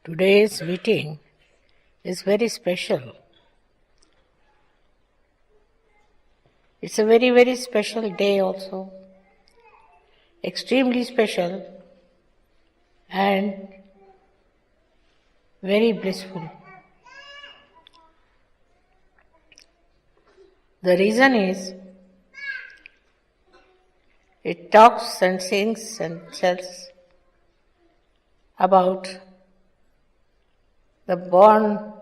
Today's meeting is very special. It's a very, very special day also. Extremely special and very blissful. The reason is, it talks and sings and tells about the born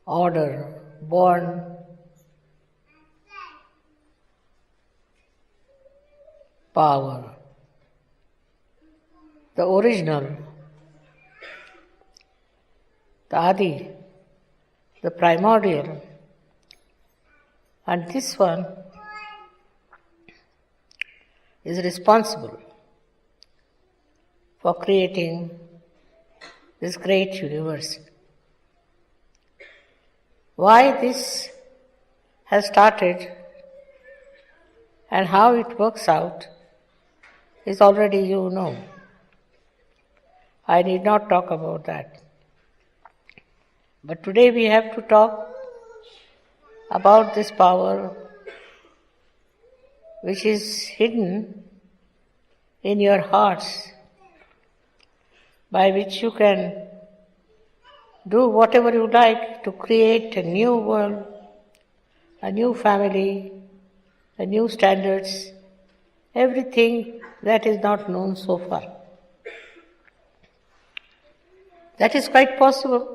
order, born power, the original, the Adi, the primordial, and this one is responsible for creating this great universe. Why this has started and how it works out is already you know. I need not talk about that. But today we have to talk about this power which is hidden in your hearts, by which you can do whatever you like to create a new world, a new family, a new standards, everything that is not known so far. That is quite possible.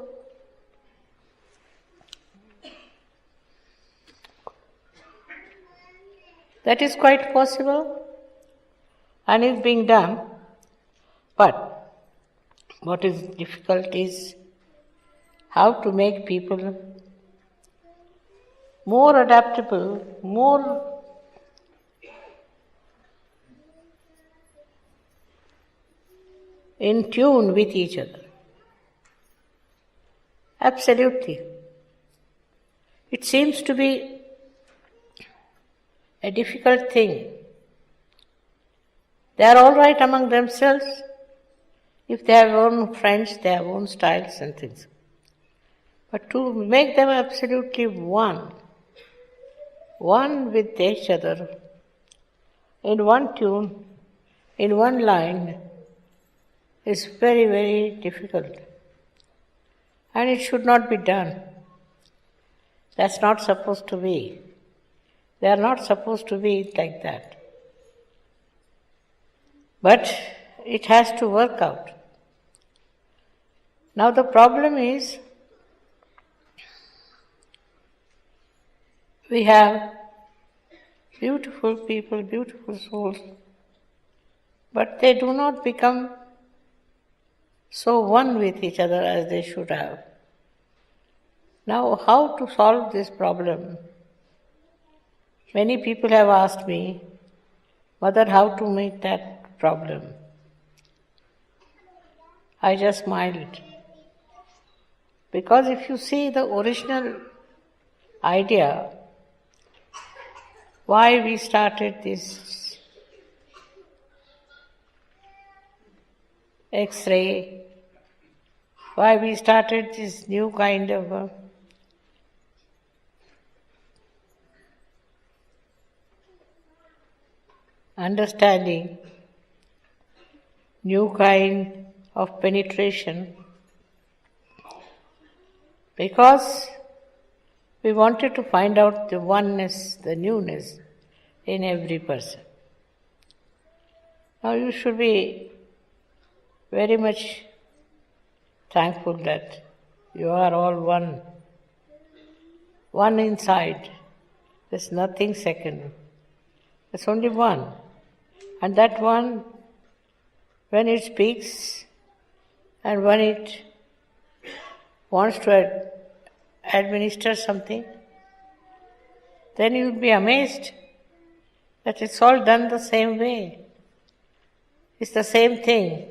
That is quite possible and is being done. But what is difficult is how to make people more adaptable, more in tune with each other. Absolutely. It seems to be a difficult thing. They are all right among themselves. If they have own friends, they have own styles and things. But to make them absolutely one with each other, in one tune, in one line, is very, very difficult. And it should not be done. That's not supposed to be. They are not supposed to be like that. But it has to work out. Now the problem is, we have beautiful people, beautiful souls, but they do not become so one with each other as they should have. Now, how to solve this problem? Many people have asked me, Mother, how to make that problem? I just smiled. Because if you see the original idea, why we started this X-ray, why we started this new kind of understanding, new kind of penetration, because we wanted to find out the oneness, the newness in every person. Now you should be very much thankful that you are all one inside. There's nothing second. There's only one. And that one, when it speaks and when it wants to administer something, then you'll be amazed that it's all done the same way. It's the same thing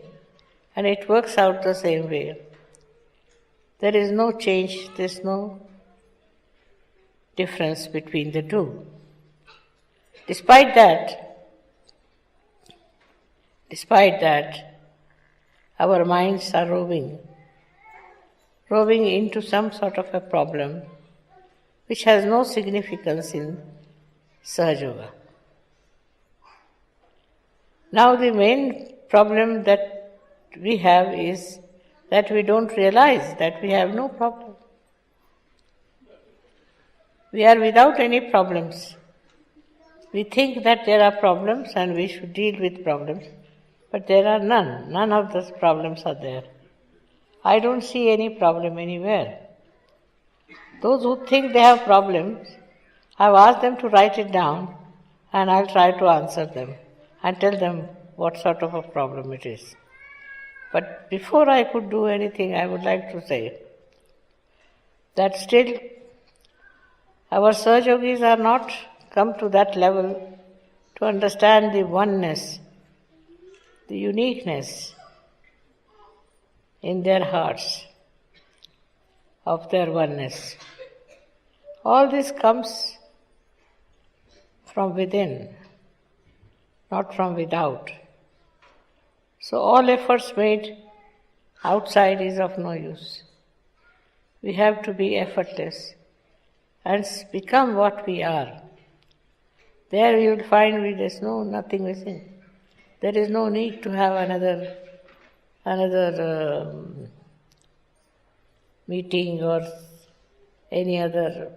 and it works out the same way. There is no change, there's no difference between the two. Despite that, despite that, our minds are roving into some sort of a problem which has no significance in Sahaja. Now the main problem that we have is that we don't realize that we have no problem. We are without any problems. We think that there are problems and we should deal with problems, but there are none. None of those problems are there. I don't see any problem anywhere. Those who think they have problems, I've asked them to write it down and I'll try to answer them and tell them what sort of a problem it is. But before I could do anything, I would like to say that still our Sahajogis are not come to that level to understand the oneness, the uniqueness in their hearts of their oneness. All this comes from within, not from without. So all efforts made outside is of no use. We have to be effortless and become what we are. There you will find there is nothing missing. There is no need to have another meeting or any other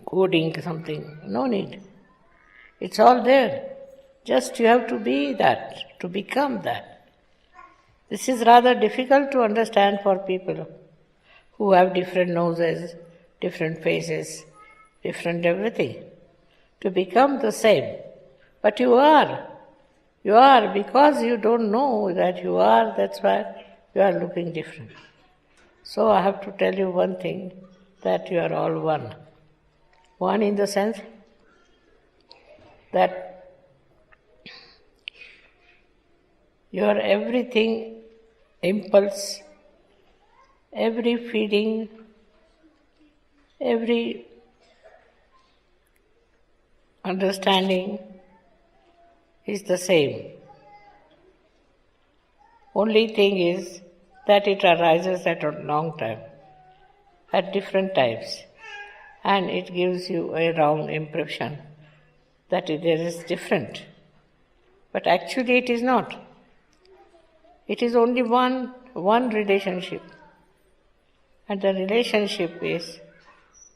coding something. No need. It's all there. Just you have to be that, to become that. This is rather difficult to understand for people who have different noses, different faces, different everything. To become the same. But you are. You are because you don't know that you are, that's why you are looking different. So I have to tell you one thing, that you are all one. One in the sense that your everything, impulse, every feeling, every understanding is the same. Only thing is that it arises at a long time, at different times, and it gives you a wrong impression that there is different. But actually it is not. It is only one relationship, and the relationship is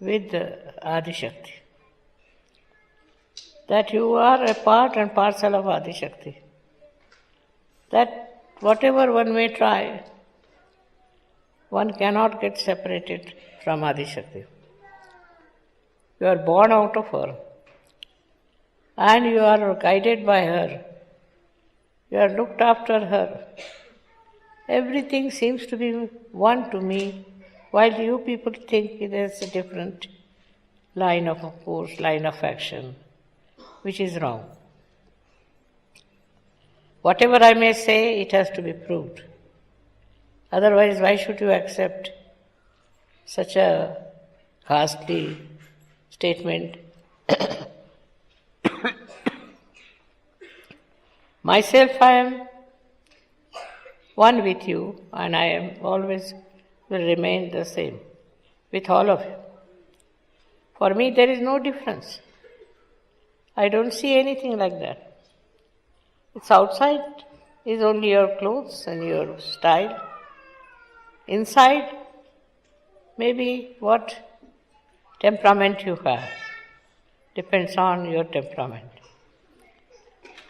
with the Adishakti. That you are a part and parcel of Adishakti. That whatever one may try, one cannot get separated from Adishakti. You are born out of her, and you are guided by her. You are looked after her. Everything seems to be one to me, while you people think there is a different line of course, line of action, which is wrong. Whatever I may say, it has to be proved. Otherwise, why should you accept such a ghastly statement? Myself, I am one with you, and I am always will remain the same with all of you. For me, there is no difference. I don't see anything like that. It's outside is only your clothes and your style. Inside, maybe what temperament you have. Depends on your temperament.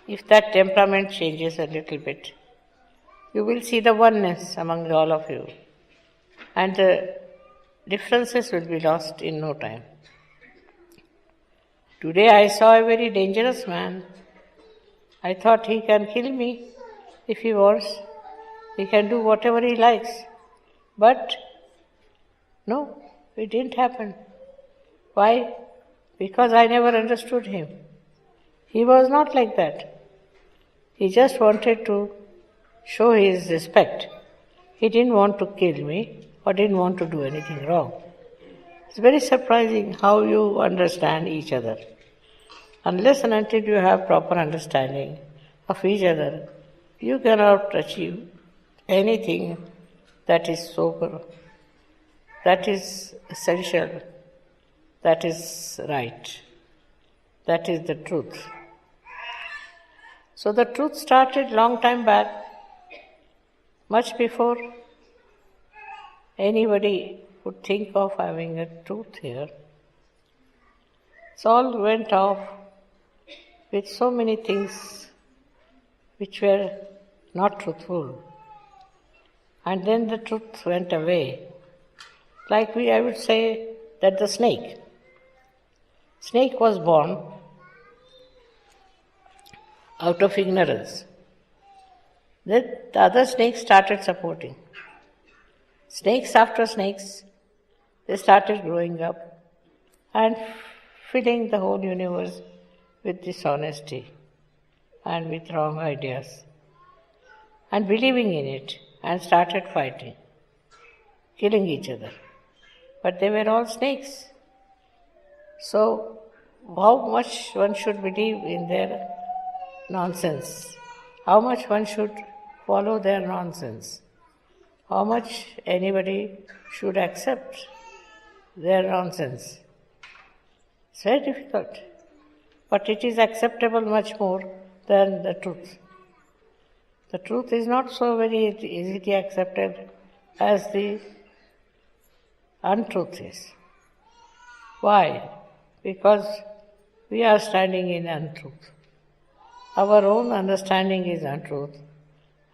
If that temperament changes a little bit, you will see the oneness among all of you. And the differences will be lost in no time. Today I saw a very dangerous man. I thought he can kill me if he wants. He can do whatever he likes. But no, it didn't happen. Why? Because I never understood him. He was not like that. He just wanted to show his respect. He didn't want to kill me or didn't want to do anything wrong. It's very surprising how you understand each other. Unless and until you have proper understanding of each other, you cannot achieve anything that is sober, that is essential, that is right, that is the truth. So the truth started long time back, much before anybody would think of having a truth here. It all went off with so many things which were not truthful. And then the truth went away. Like I would say that the snake was born out of ignorance. Then the other snakes started supporting. Snakes after snakes, they started growing up and filling the whole universe with dishonesty and with wrong ideas and believing in it and started fighting, killing each other. But they were all snakes. So how much one should believe in their nonsense? How much one should follow their nonsense? How much anybody should accept their nonsense? It's very difficult. But it is acceptable much more than the truth. The truth is not so very easily accepted as the untruth is. Why? Because we are standing in untruth. Our own understanding is untruth,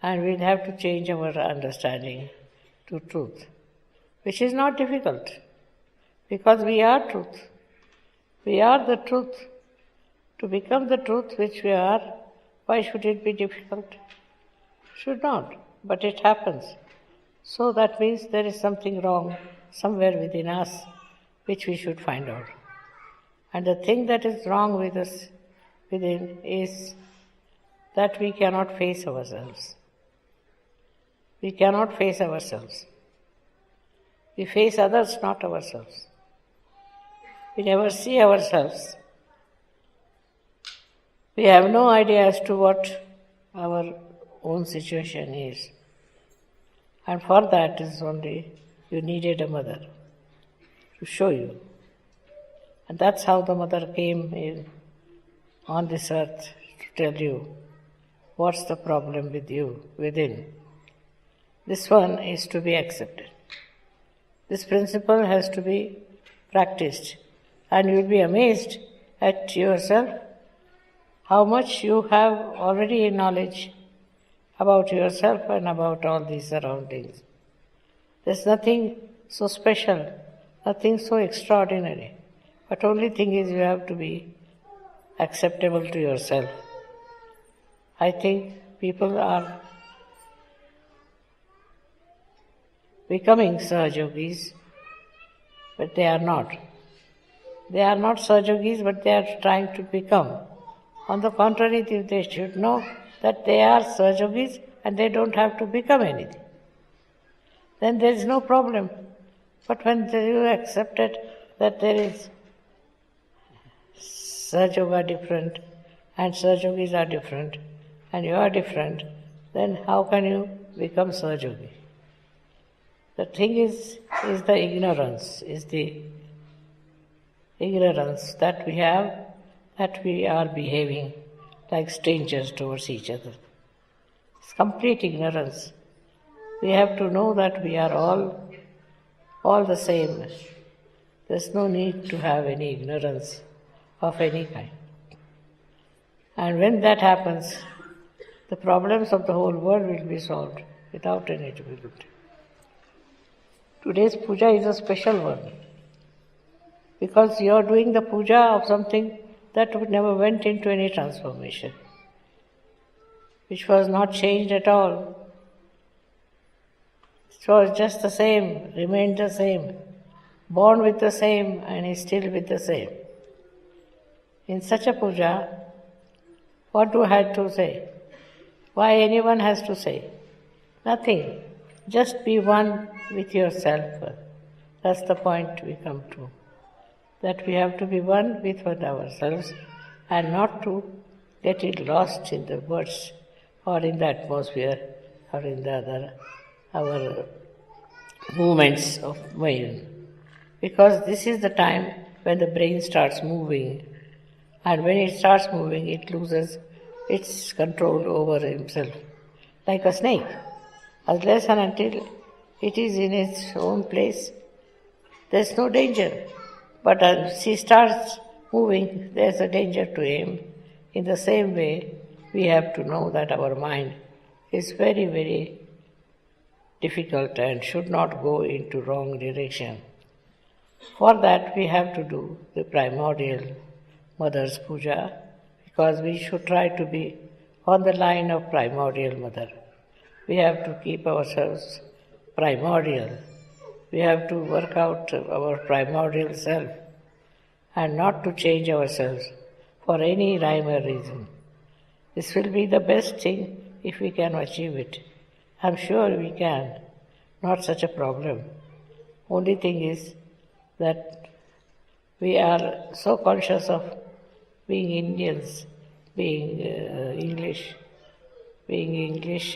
and we'll have to change our understanding to truth, which is not difficult, because we are truth. We are the truth. To become the truth which we are, why should it be difficult? Should not, but it happens. So that means there is something wrong somewhere within us which we should find out. And the thing that is wrong with us within is that we cannot face ourselves. We cannot face ourselves. We face others, not ourselves. We never see ourselves. We have no idea as to what our own situation is. And for that is only you needed a mother to show you. And that's how the mother came in on this earth to tell you what's the problem with you within. This one is to be accepted. This principle has to be practiced. And you'll be amazed at yourself how much you have already in knowledge about yourself and about all these surroundings. There's nothing so special, nothing so extraordinary. But only thing is you have to be acceptable to yourself. I think people are becoming Sahajogis, but they are not. They are not Sahajogis, but they are trying to become. On the contrary, they should know that they are Sahajogis and they don't have to become anything. Then there is no problem. But when you accept it, that there is Sahajoga different and Sahajogis are different and you are different, then how can you become Sahajogi? The thing is the ignorance that we have, that we are behaving like strangers towards each other. It's complete ignorance. We have to know that we are all the same. There's no need to have any ignorance of any kind. And when that happens, the problems of the whole world will be solved without any difficulty. Today's puja is a special one, because you are doing the puja of something that never went into any transformation, which was not changed at all. It was just the same, remained the same, born with the same and is still with the same. In such a puja, what do I have to say? Why anyone has to say? Nothing. Just be one with yourself. That's the point we come to. That we have to be one with ourselves and not to getting lost in the words or in the atmosphere or in the other, our movements of mind. Because this is the time when the brain starts moving, and when it starts moving, it loses its control over himself, like a snake. Unless and until it is in its own place, there's no danger. But as he starts moving, there's a danger to him. In the same way, we have to know that our mind is very, very difficult and should not go into wrong direction. For that, we have to do the primordial Mother's Puja, because we should try to be on the line of primordial Mother. We have to keep ourselves primordial. We have to work out our primordial self and not to change ourselves for any rhyme or reason. This will be the best thing if we can achieve it. I'm sure we can. Not such a problem. Only thing is that we are so conscious of being Indians, being English,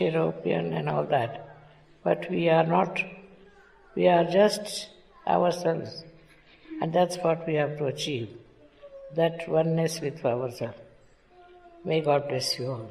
European and all that. But we are not, we are just ourselves. And that's what we have to achieve, that oneness with ourselves. May God bless you all.